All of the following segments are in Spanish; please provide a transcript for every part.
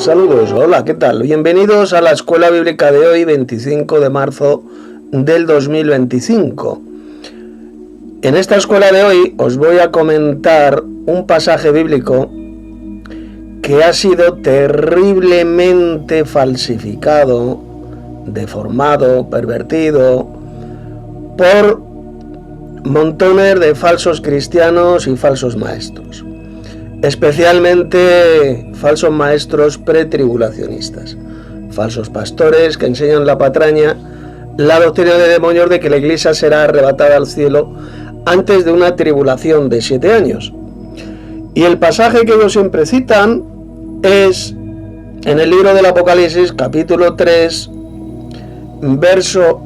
Saludos, hola, ¿qué tal? Bienvenidos a la Escuela Bíblica de hoy, 25 de marzo del 2025. En esta escuela de hoy os voy a comentar un pasaje bíblico que ha sido terriblemente falsificado, deformado, pervertido por montones de falsos cristianos y falsos maestros. Especialmente falsos maestros pretribulacionistas, falsos pastores que enseñan la patraña, la doctrina de demonios de que la iglesia será arrebatada al cielo antes de una tribulación de 7 años. Y el pasaje que ellos siempre citan es en el libro del Apocalipsis, capítulo 3, verso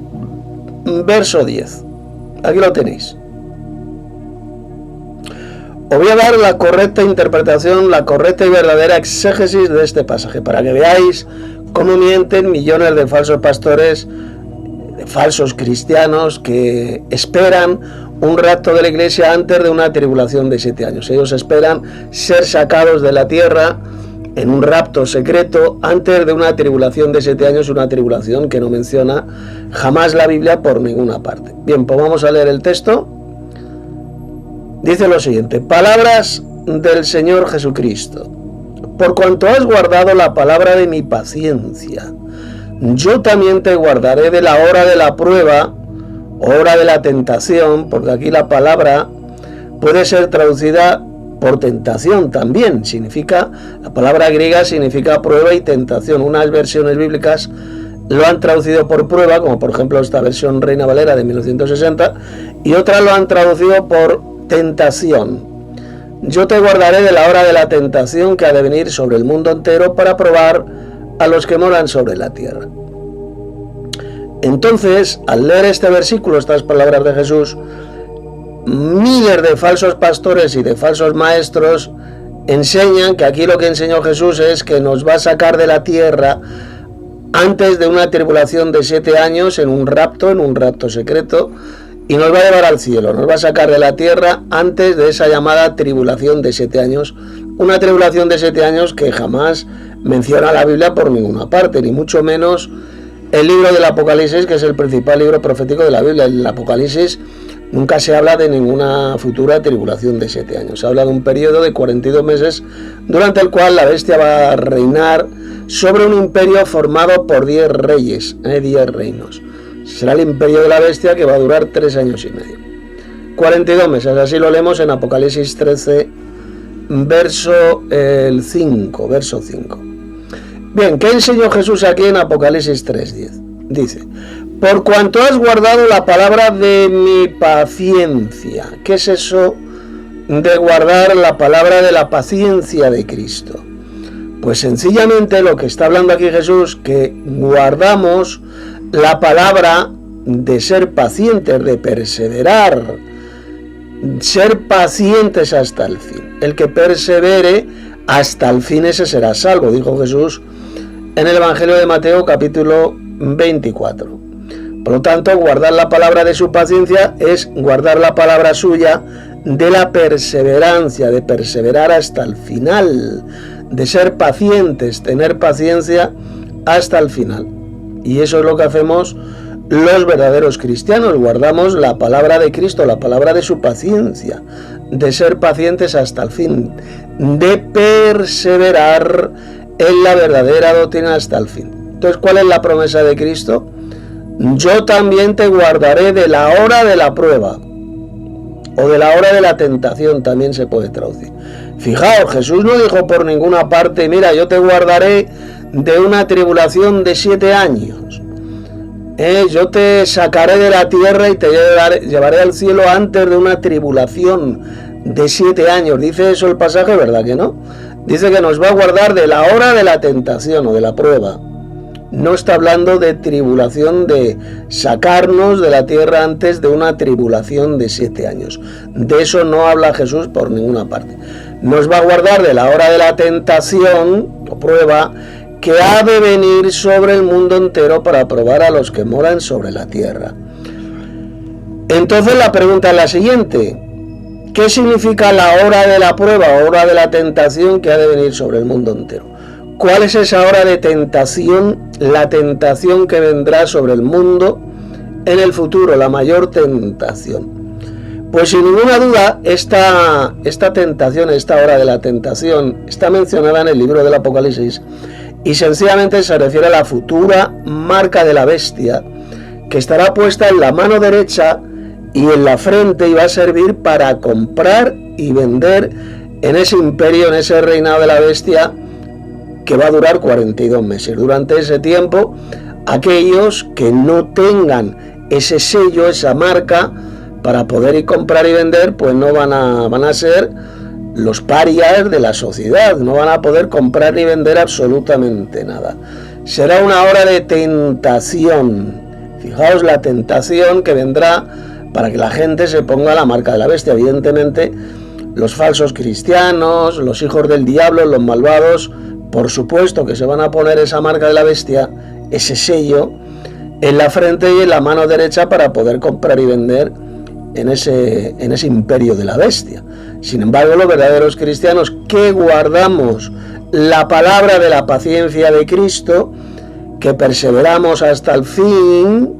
10. Aquí lo tenéis. Os voy a dar la correcta interpretación, la correcta y verdadera exégesis de este pasaje, para que veáis cómo mienten millones de falsos pastores, de falsos cristianos que esperan un rapto de la iglesia antes de una tribulación de 7 años. Ellos esperan ser sacados de la tierra en un rapto secreto antes de una tribulación de 7 años, una tribulación que no menciona jamás la Biblia por ninguna parte. Bien, pues vamos a leer el texto. Dice lo siguiente: palabras del Señor Jesucristo. Por cuanto has guardado la palabra de mi paciencia, yo también te guardaré de la hora de la prueba, hora de la tentación, porque aquí la palabra puede ser traducida por tentación también. La palabra griega significa prueba y tentación. Unas versiones bíblicas lo han traducido por prueba, como por ejemplo esta versión Reina Valera de 1960, y otras lo han traducido por tentación. Yo te guardaré de la hora de la tentación que ha de venir sobre el mundo entero para probar a los que moran sobre la tierra. Entonces, al leer este versículo, estas palabras de Jesús, miles de falsos pastores y de falsos maestros enseñan que aquí lo que enseñó Jesús es que nos va a sacar de la tierra antes de una tribulación de 7 años en un rapto secreto, y nos va a llevar al cielo, nos va a sacar de la tierra antes de esa llamada tribulación de 7 años, una tribulación de 7 años que jamás menciona la Biblia por ninguna parte, ni mucho menos el libro del Apocalipsis, que es el principal libro profético de la Biblia. En el Apocalipsis nunca se habla de ninguna futura tribulación de 7 años, se habla de un periodo de 42 meses durante el cual la bestia va a reinar sobre un imperio formado por 10 reyes, 10 reinos. Será el imperio de la bestia, que va a durar 3 años y medio. 42 meses, así lo leemos en Apocalipsis 13, verso 5. Bien, ¿qué enseñó Jesús aquí en Apocalipsis 3:10? Dice: por cuanto has guardado la palabra de mi paciencia. ¿Qué es eso de guardar la palabra de la paciencia de Cristo? Pues sencillamente lo que está hablando aquí Jesús, que guardamos la palabra de ser pacientes, de perseverar, ser pacientes hasta el fin. El que persevere hasta el fin, ese será salvo, dijo Jesús en el Evangelio de Mateo, capítulo 24. Por lo tanto, guardar la palabra de su paciencia es guardar la palabra suya de la perseverancia, de perseverar hasta el final, de ser pacientes, tener paciencia hasta el final. Y eso es lo que hacemos los verdaderos cristianos, guardamos la palabra de Cristo, la palabra de su paciencia, de ser pacientes hasta el fin, de perseverar en la verdadera doctrina hasta el fin. Entonces, ¿cuál es la promesa de Cristo? Yo también te guardaré de la hora de la prueba, o de la hora de la tentación, también se puede traducir. Fijaos, Jesús no dijo por ninguna parte: mira, yo te guardaré de una tribulación de 7 años. Yo te sacaré de la tierra y te llevaré al cielo antes de una tribulación de 7 años. Dice eso el pasaje, ¿verdad que no? Dice que nos va a guardar de la hora de la tentación o de la prueba. No está hablando de tribulación, de sacarnos de la tierra antes de una tribulación de 7 años. De eso no habla Jesús por ninguna parte. Nos va a guardar de la hora de la tentación o prueba que ha de venir sobre el mundo entero para probar a los que moran sobre la tierra. Entonces la pregunta es la siguiente: ¿qué significa la hora de la prueba, hora de la tentación que ha de venir sobre el mundo entero? ¿Cuál es esa hora de tentación? La tentación que vendrá sobre el mundo en el futuro, la mayor tentación. Pues sin ninguna duda, esta tentación, esta hora de la tentación, está mencionada en el libro del Apocalipsis y sencillamente se refiere a la futura marca de la bestia, que estará puesta en la mano derecha y en la frente, y va a servir para comprar y vender en ese imperio, en ese reinado de la bestia, que va a durar 42 meses. Durante ese tiempo, aquellos que no tengan ese sello, esa marca, para poder ir comprar y vender, pues no van a ser los parias de la sociedad, no van a poder comprar ni vender absolutamente nada. Será una hora de tentación. Fijaos la tentación que vendrá para que la gente se ponga la marca de la bestia. Evidentemente, los falsos cristianos, los hijos del diablo, los malvados, por supuesto que se van a poner esa marca de la bestia, ese sello, en la frente y en la mano derecha para poder comprar y vender en ese imperio de la bestia. Sin embargo, los verdaderos cristianos que guardamos la palabra de la paciencia de Cristo, que perseveramos hasta el fin,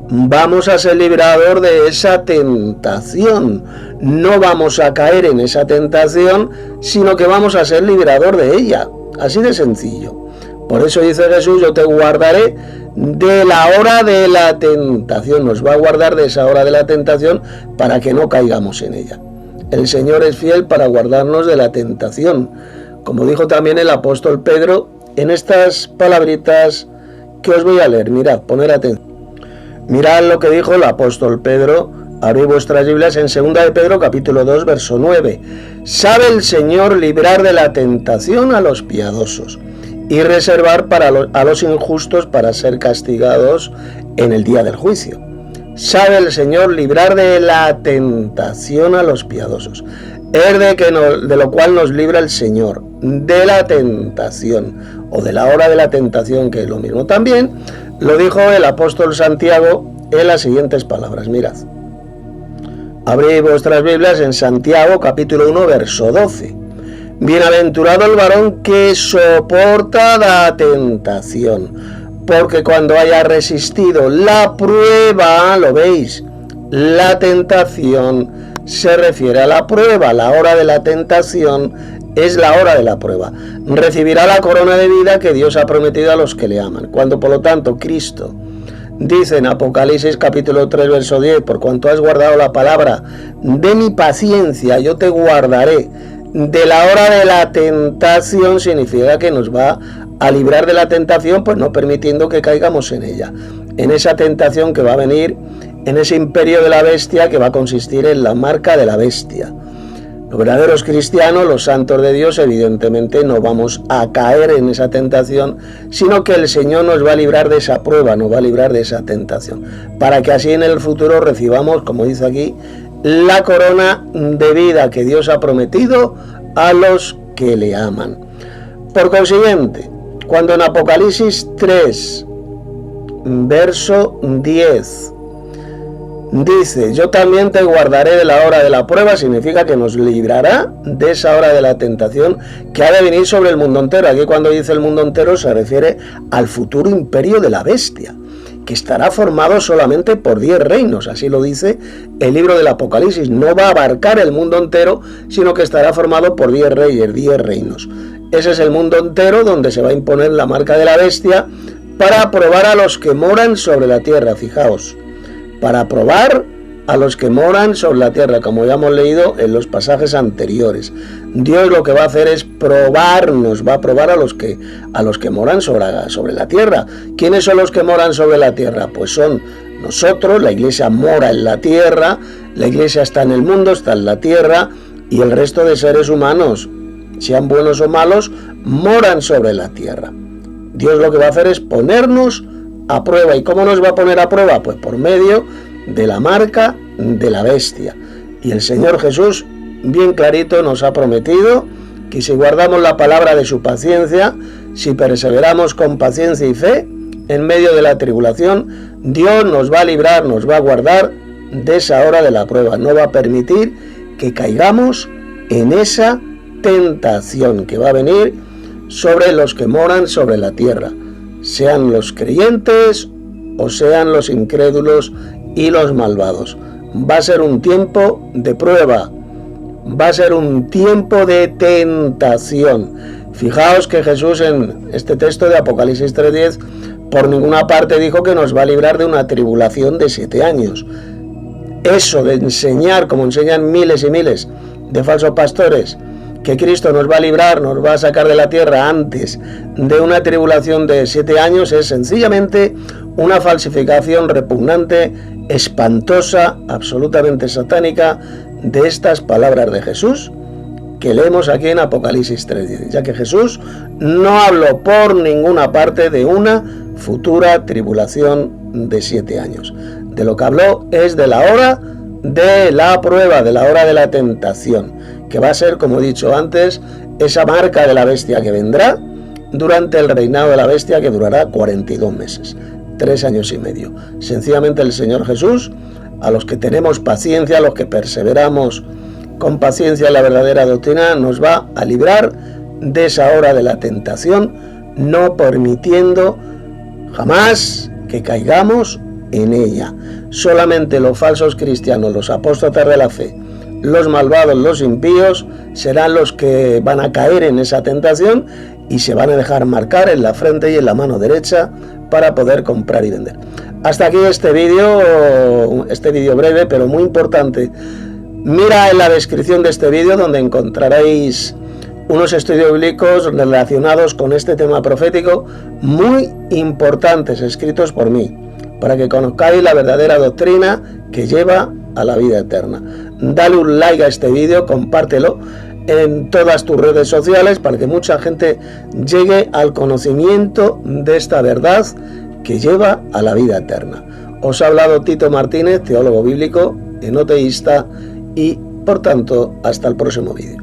vamos a ser librados de esa tentación. No vamos a caer en esa tentación, sino que vamos a ser librador de ella. Así de sencillo. Por eso dice Jesús: yo te guardaré de la hora de la tentación. Nos va a guardar de esa hora de la tentación para que no caigamos en ella. El Señor es fiel para guardarnos de la tentación. Como dijo también el apóstol Pedro en estas palabritas que os voy a leer. Mirad, poner atención. Mirad lo que dijo el apóstol Pedro. Abrid vuestras Biblias en 2 de Pedro capítulo 2 verso 9. Sabe el Señor librar de la tentación a los piadosos y reservar a los injustos para ser castigados en el día del juicio. Sabe el Señor librar de la tentación a los piadosos. Es de lo cual nos libra el Señor, de la tentación, o de la hora de la tentación, que es lo mismo. También lo dijo el apóstol Santiago en las siguientes palabras. Mirad. Abrid vuestras Biblias en Santiago capítulo 1 verso 12. Bienaventurado el varón que soporta la tentación, porque cuando haya resistido la prueba, lo veis, la tentación se refiere a la prueba, la hora de la tentación es la hora de la prueba. Recibirá la corona de vida que Dios ha prometido a los que le aman. Cuando por lo tanto Cristo dice en Apocalipsis capítulo 3 verso 10, por cuanto has guardado la palabra de mi paciencia, yo te guardaré de la hora de la tentación, significa que nos va a librar de la tentación, pues no permitiendo que caigamos en ella, en esa tentación que va a venir, en ese imperio de la bestia que va a consistir en la marca de la bestia. Los verdaderos cristianos, los santos de Dios, evidentemente no vamos a caer en esa tentación, sino que el Señor nos va a librar de esa prueba, nos va a librar de esa tentación, para que así en el futuro recibamos, como dice aquí, la corona de vida que Dios ha prometido a los que le aman. Por consiguiente, cuando en Apocalipsis 3, verso 10, dice, yo también te guardaré de la hora de la prueba, significa que nos librará de esa hora de la tentación que ha de venir sobre el mundo entero. Aquí cuando dice el mundo entero se refiere al futuro imperio de la bestia, que estará formado solamente por 10 reinos, así lo dice el libro del Apocalipsis. No va a abarcar el mundo entero, sino que estará formado por 10 reyes, 10 reinos. Ese es el mundo entero donde se va a imponer la marca de la bestia para probar a los que moran sobre la tierra. Fijaos, para probar a los que moran sobre la tierra, como ya hemos leído en los pasajes anteriores. Dios lo que va a hacer es probarnos, va a probar a los que moran sobre la tierra. ¿Quiénes son los que moran sobre la tierra? Pues son nosotros, la iglesia mora en la tierra, la iglesia está en el mundo, está en la tierra, y el resto de seres humanos, sean buenos o malos, moran sobre la tierra. Dios lo que va a hacer es ponernos a prueba. ¿Y cómo nos va a poner a prueba? Pues por medio de la marca de la bestia. Y el Señor Jesús bien clarito nos ha prometido que si guardamos la palabra de su paciencia, si perseveramos con paciencia y fe en medio de la tribulación, Dios nos va a librar, nos va a guardar de esa hora de la prueba. No va a permitir que caigamos en esa tentación que va a venir sobre los que moran sobre la tierra, sean los creyentes o sean los incrédulos y los malvados. Va a ser un tiempo de prueba, va a ser un tiempo de tentación. Fijaos que Jesús en este texto de Apocalipsis 3:10 por ninguna parte dijo que nos va a librar de una tribulación de 7 años. Eso de enseñar, como enseñan miles y miles de falsos pastores, que Cristo nos va a librar, nos va a sacar de la tierra antes de una tribulación de 7 años, es sencillamente una falsificación repugnante, espantosa, absolutamente satánica de estas palabras de Jesús que leemos aquí en Apocalipsis 3:10, ya que Jesús no habló por ninguna parte de una futura tribulación de 7 años. De lo que habló es de la hora de la prueba, de la hora de la tentación, que va a ser, como he dicho antes, esa marca de la bestia que vendrá durante el reinado de la bestia, que durará 42 meses, 3 años y medio. Sencillamente el Señor Jesús, a los que tenemos paciencia, a los que perseveramos con paciencia en la verdadera doctrina, nos va a librar de esa hora de la tentación, no permitiendo jamás que caigamos en ella. Solamente los falsos cristianos, los apóstatas de la fe, los malvados, los impíos, serán los que van a caer en esa tentación y se van a dejar marcar en la frente y en la mano derecha para poder comprar y vender. Hasta aquí este vídeo breve pero muy importante. Mira en la descripción de este vídeo donde encontraréis unos estudios bíblicos relacionados con este tema profético muy importantes, escritos por mí, para que conozcáis la verdadera doctrina que lleva a la vida eterna. Dale un like a este vídeo, compártelo en todas tus redes sociales para que mucha gente llegue al conocimiento de esta verdad que lleva a la vida eterna. Os ha hablado Tito Martínez, teólogo bíblico, enoteísta, y por tanto hasta el próximo vídeo.